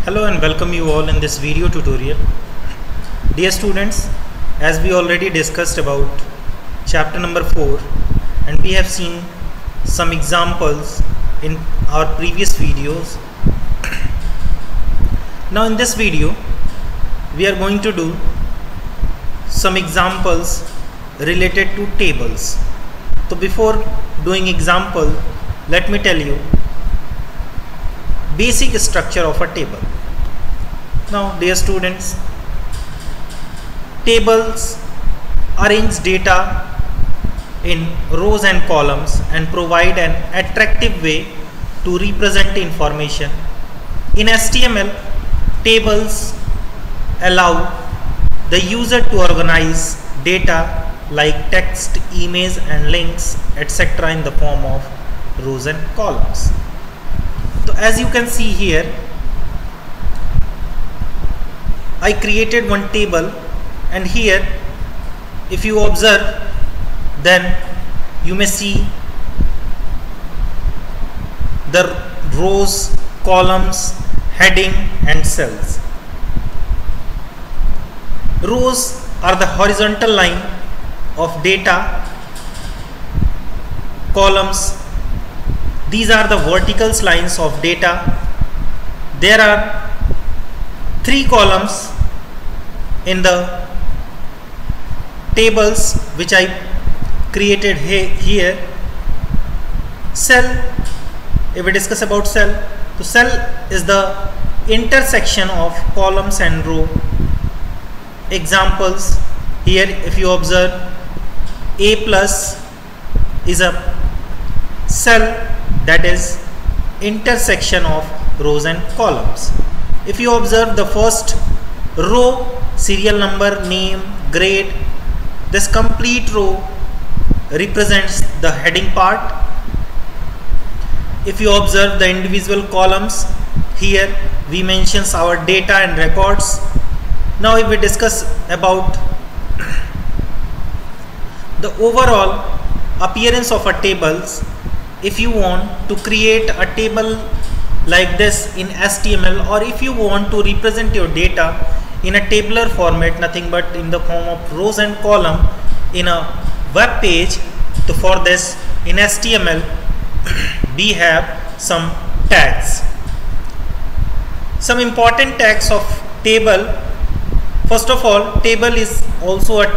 Hello and welcome you all in this video tutorial. Dear students, as we already discussed about chapter number 4 and we have seen some examples in our previous videos. Now in this video we are going to do some examples related to tables. So before doing example, let me tell you basic structure of a table. Now dear students, tables arrange data in rows and columns and provide an attractive way to represent information. In HTML, tables allow the user to organize data like text, image and links etc. in the form of rows and columns. So as you can see here, I created one table, and here if you observe, then you may see the rows, columns, heading and cells. Rows are the horizontal line of data. Columns, these are the vertical lines of data. There are 3 columns in the tables which I created here. Cell, if we discuss about cell, so cell is the intersection of columns and row. Examples here, if you observe, A plus is a cell that is intersection of rows and columns. If you observe the first row, serial number, name, grade, this complete row represents the heading part. If you observe the individual columns, here we mentions our data and records. Now if we discuss about the overall appearance of a tables, if you want to create a table like this in HTML, or if you want to represent your data in a tabular format, nothing but in the form of rows and column in a web page, so for this in HTML we have some tags. Some important tags of table. First of all, table is also a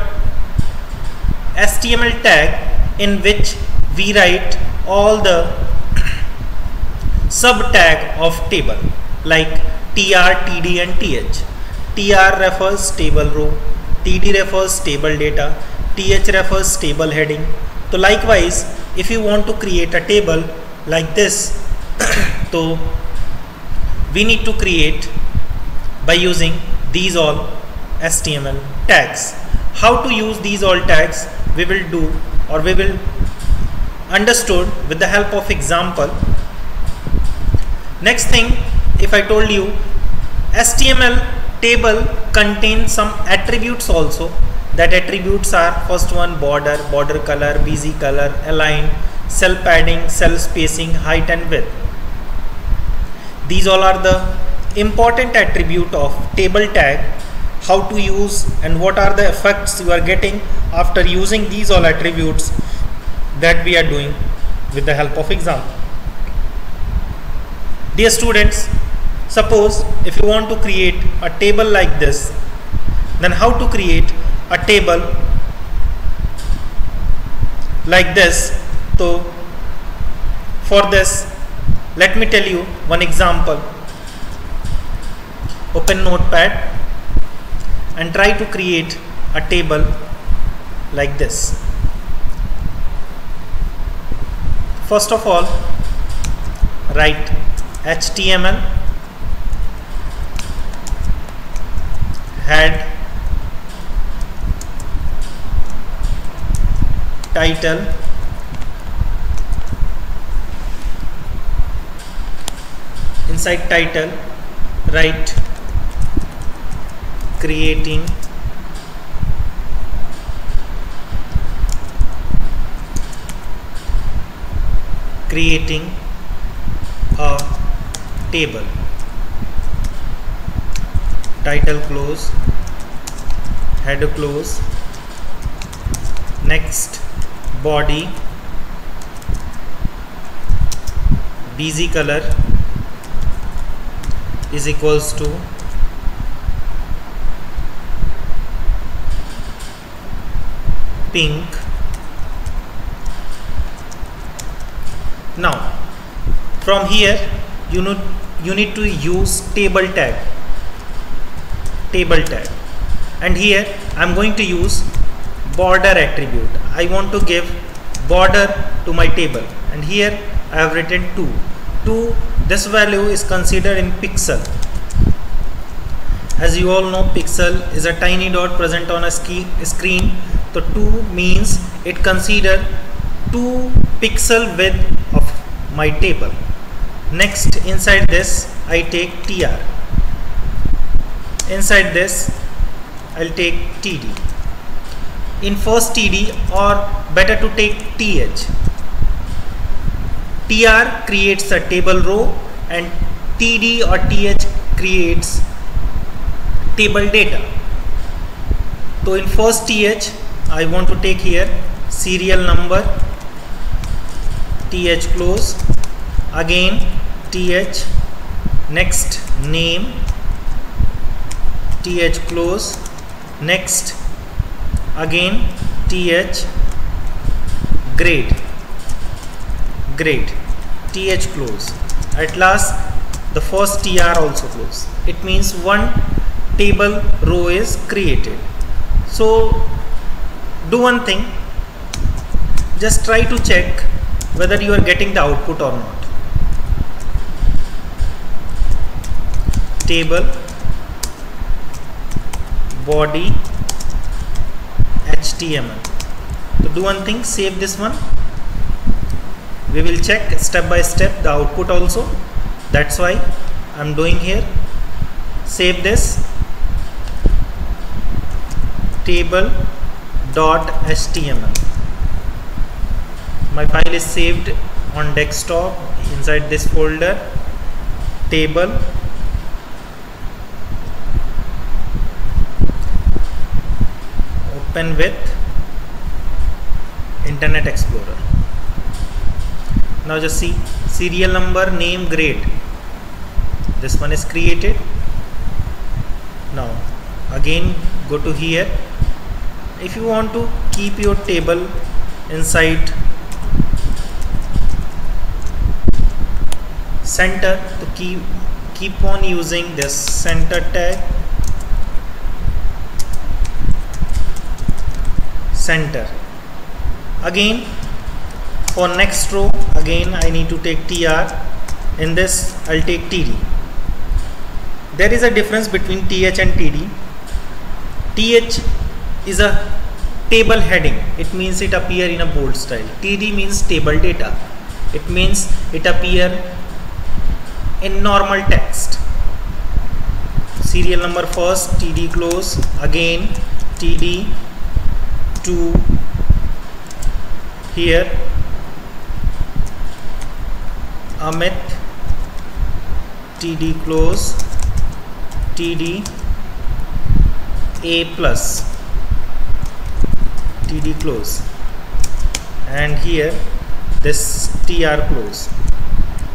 HTML tag in which we write all the sub tag of table like tr, td and th. tr refers table row, td refers table data, th refers table heading. So likewise, if you want to create a table like this, so we need to create by using these all HTML tags. How to use these all tags we will do, or we will understood with the help of example. Next thing, if I told you HTML table contains some attributes also. That attributes are first one border, border color, busy color, align, cell padding, cell spacing, height and width. These all are the important attribute of table tag. How to use and what are the effects you are getting after using these all attributes, that we are doing with the help of example. Dear students, suppose if you want to create a table like this, then how to create a table like this? So for this, let me tell you one example. Open Notepad and try to create a table like this. First of all, write HTML head, title, inside title write creating a table. title close, header close, next body, bg color is equals to pink. Now from here you need to use table tag, and here I am going to use border attribute. I want to give border to my table, and here I have written 2. This value is considered in pixel. As you all know, pixel is a tiny dot present on a screen. So 2 means it consider 2 pixel width of my table. Next, inside this I take tr. Inside this I'll take td. In first td, or better to take th. tr creates a table row and td or th creates table data. So in first th I want to take here serial number, th close, again th, next name, th close, next again th, grade, th close. At last the first tr also close. It means one table row is created. So do one thing, just try to check whether you are getting the output or not. Table, body, HTML. So do one thing, save this one. We will check step by step the output also. That's why I am doing here. Save this. Table.html. My file is saved on desktop inside this folder. Table, open with Internet Explorer. Now just see serial number, name, grade. This one is created. Now again go to here. If you want to keep your table inside center, to keep on using this center tag, center. Again for next row, again I need to take tr. In this I'll take td. There is a difference between th and td. Th is a table heading. It means it appear in a bold style. TD means table data. It means it appear in normal text. Serial number first, TD close, again TD to here Amit, TD close, TD A plus, TD close, and here this TR close.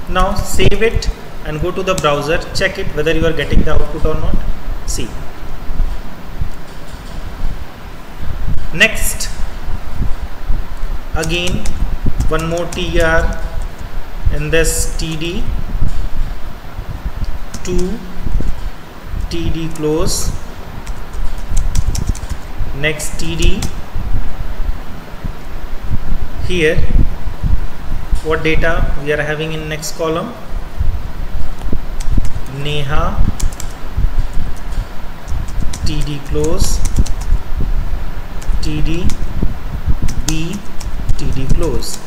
Now save it and go to the browser, check it whether you are getting the output or not. See. Next, again one more TR in this TD to TD close, next TD here. What data we are having in next column? Neha, TD close, TD B, TD close,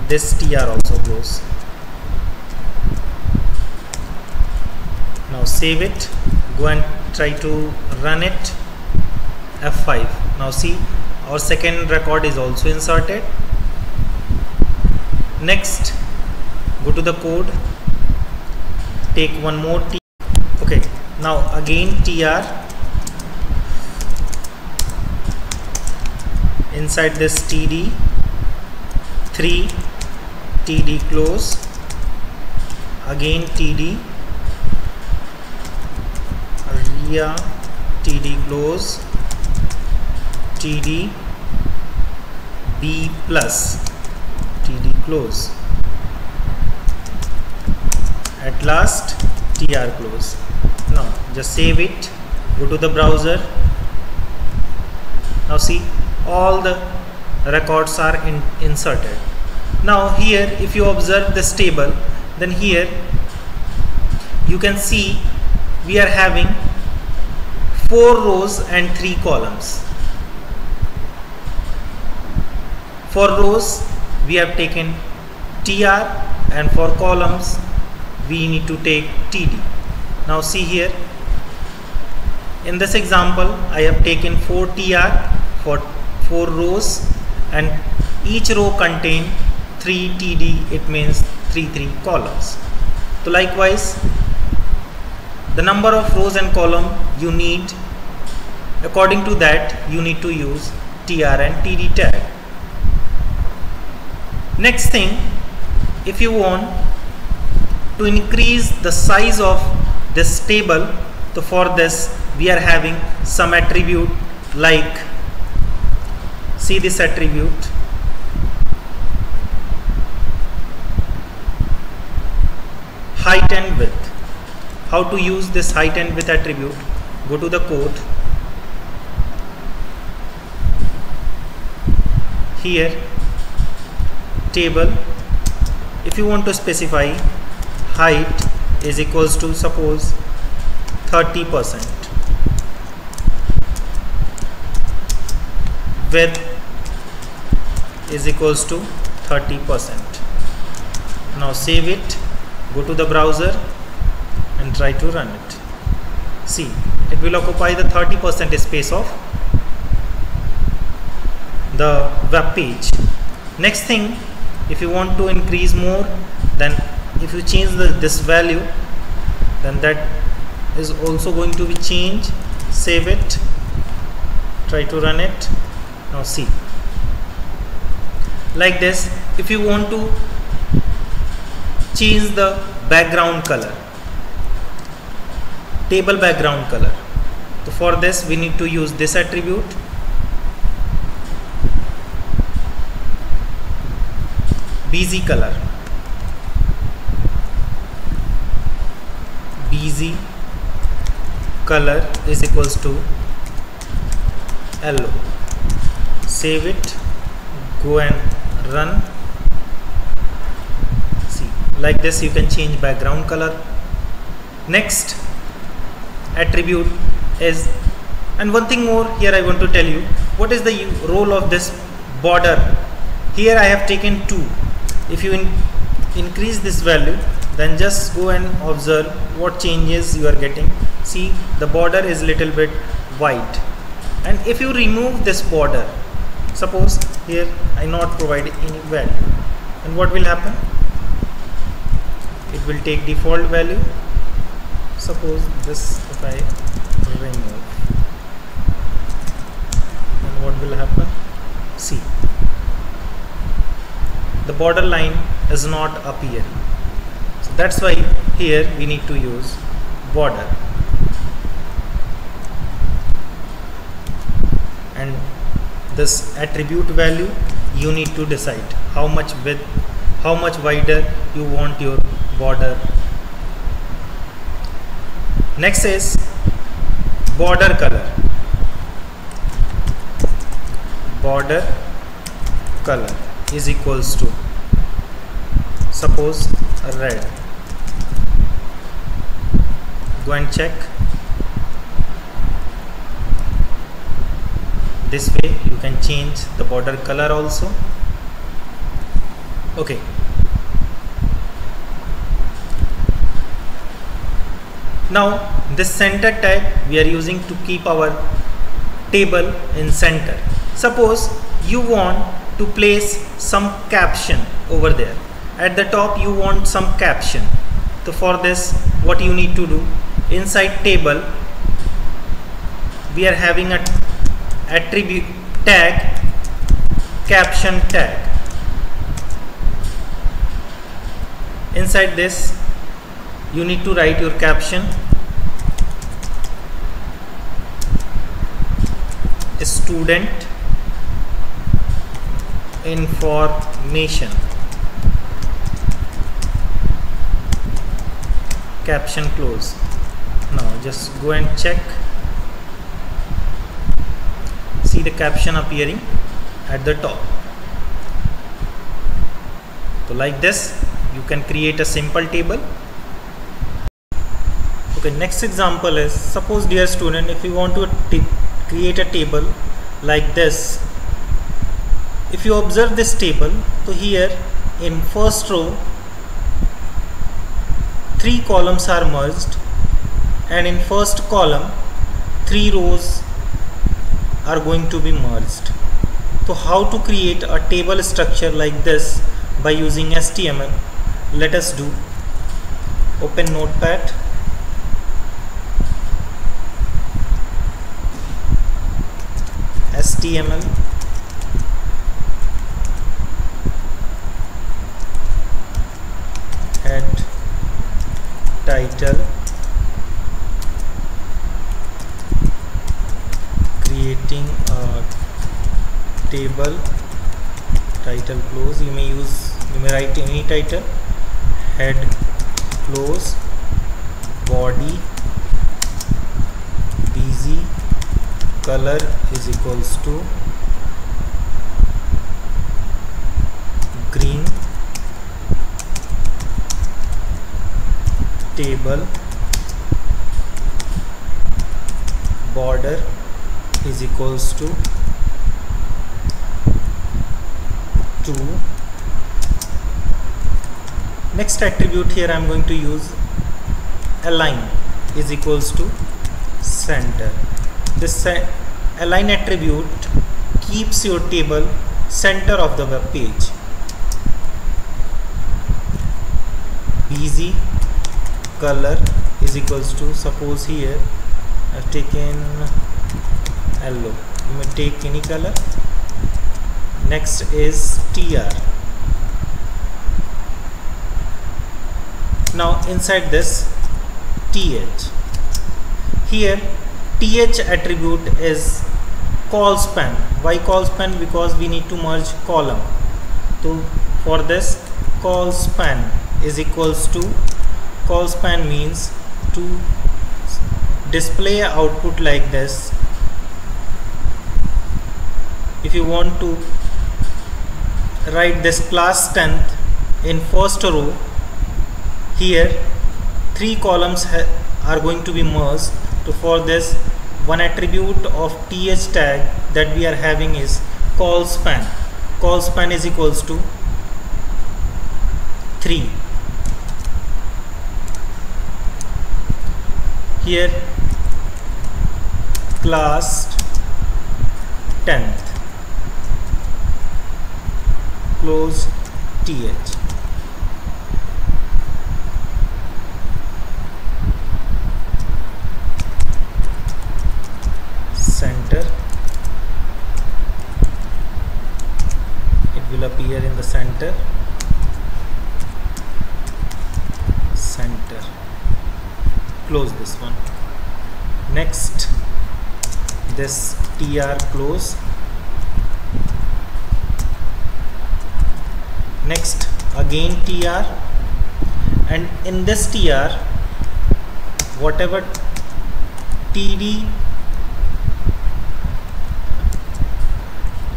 this TR also close. Now save it, go and try to run it. F5. Now see, our second record is also inserted. Next, go to the code, take one more T. Okay, Now again tr, inside this td, 3 td close, again td, ria td close, td b plus td close, at last tr close. Now just save it, go to the browser. Now see, all the records are inserted. Now here if you observe this table, then here you can see we are having 4 rows and 3 columns. For rows we have taken tr, and for columns we need to take td. Now see here, in this example I have taken 4 tr for 4 rows, and each row contain 3 td, it means 3 columns. So likewise, the number of rows and column you need, according to that you need to use tr and td tag. Next thing, if you want to increase the size of this table, so for this we are having some attribute like, see this attribute, height and width. How to use this height and width attribute? Go to the code. Here table, if you want to specify height is equals to, suppose 30%, width is equals to 30%. Now save it, go to the browser and try to run it. See, it will occupy the 30% space of the web page. Next thing, if you want to increase more, then if you change this value, then that is also going to be changed. Save it, try to run it. Now see, like this, if you want to change the background color, table background color, so for this we need to use this attribute, bz color. Bz color is equals to yellow. Save it, go and run. See, like this you can change background color. Next attribute is, and one thing more here I want to tell you, what is the role of this border. Here I have taken 2. If you increase this value, then just go and observe what changes you are getting. See, the border is little bit white, and if you remove this border, suppose here I not provide any value, and what will happen? It will take default value. Suppose this, if I remove, then what will happen? See, the border line is not appearing. So that's why here we need to use border, and this attribute value you need to decide how much width, how much wider you want your border. Next is border color. Border color is equals to, suppose red. Go and check. This way you can change the border color also. Okay. Now this center tag we are using to keep our table in center. Suppose you want to place some caption over there. At the top you want some caption. So for this, what you need to do, inside table we are having a attribute tag, caption tag. Inside this you need to write your caption. Student information, caption close. Now just go and check, see the caption appearing at the top. So like this you can create a simple table. Okay, next example is, suppose dear student, if you want to create a table like this. If you observe this table, so here in first row 3 columns are merged, and in first column 3 rows are going to be merged. So how to create a table structure like this by using HTML? Let us do. Open Notepad. HTML, head, title, creating a table, title close. You may write any title, head close, body busy, color is equals to green, table, border is equals to 2. Next attribute here I am going to use align is equals to center. This align attribute keeps your table center of the web page. Busy, color is equals to, suppose here I have taken yellow, you may take any color. Next is tr. Now inside this th, here th attribute is call span. Why call span? Because we need to merge column. So for this, call span is equals to, call span means to display output like this. If you want to write this class strength in first row, here 3 columns are going to be merged. So for this, one attribute of th tag that we are having is call span. Call span is equals to 3. Here class 10th, close th. Center, it will appear in the center. Center, close this one. Next, this tr close. Next again tr, and in this tr whatever td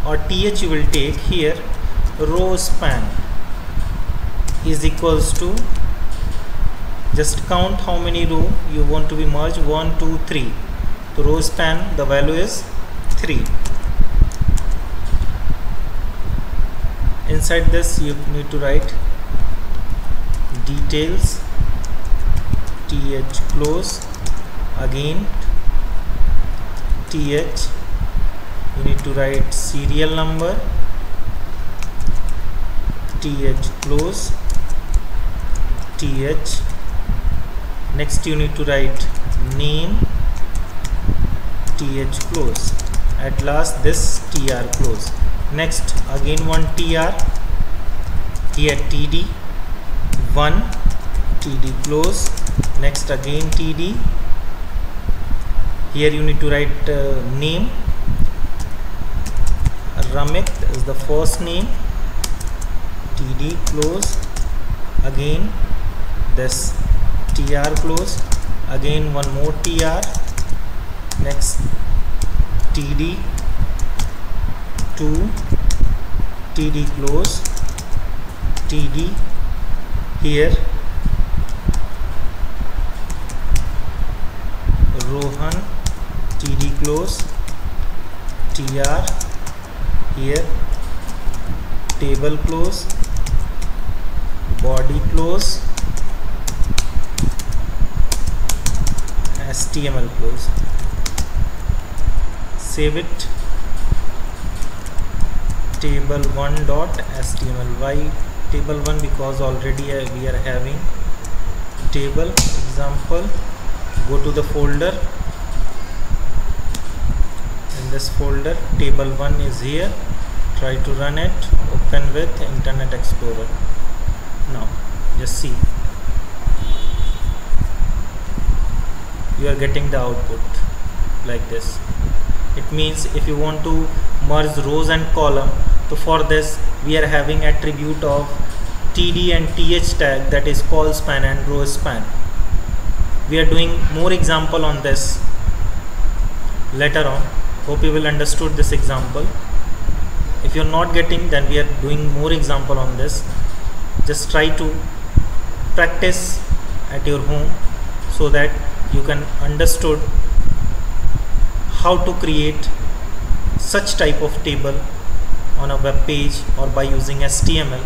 or th you will take, here row span is equals to, just count how many row you want to be merged, 1 2 3. So row span, the value is 3. Inside this you need to write details, th close, again th, you need to write serial number, th close, th, Next you need to write name th close. At last this tr close. Next again one tr, here td, 1 td close. Next again td, here you need to write name, Ramit is the first name, td close. Again this tr close, again one more tr, next td, 2 td close, td, here Rohan, td close, tr, here table close, body close, html close. Save it. Table1 dot html. Why table1? Because already we are having table. Example, go to the folder. In this folder table1 is here. Try to run it. Open with Internet Explorer. Now just see, you are getting the output like this. It means if you want to merge rows and column, so for this we are having attribute of td and th tag, that is col span and row span. We are doing more example on this later on. Hope you will understood this example. If you are not getting, then we are doing more example on this. Just try to practice at your home so that you can understood how to create such type of table on a web page or by using HTML.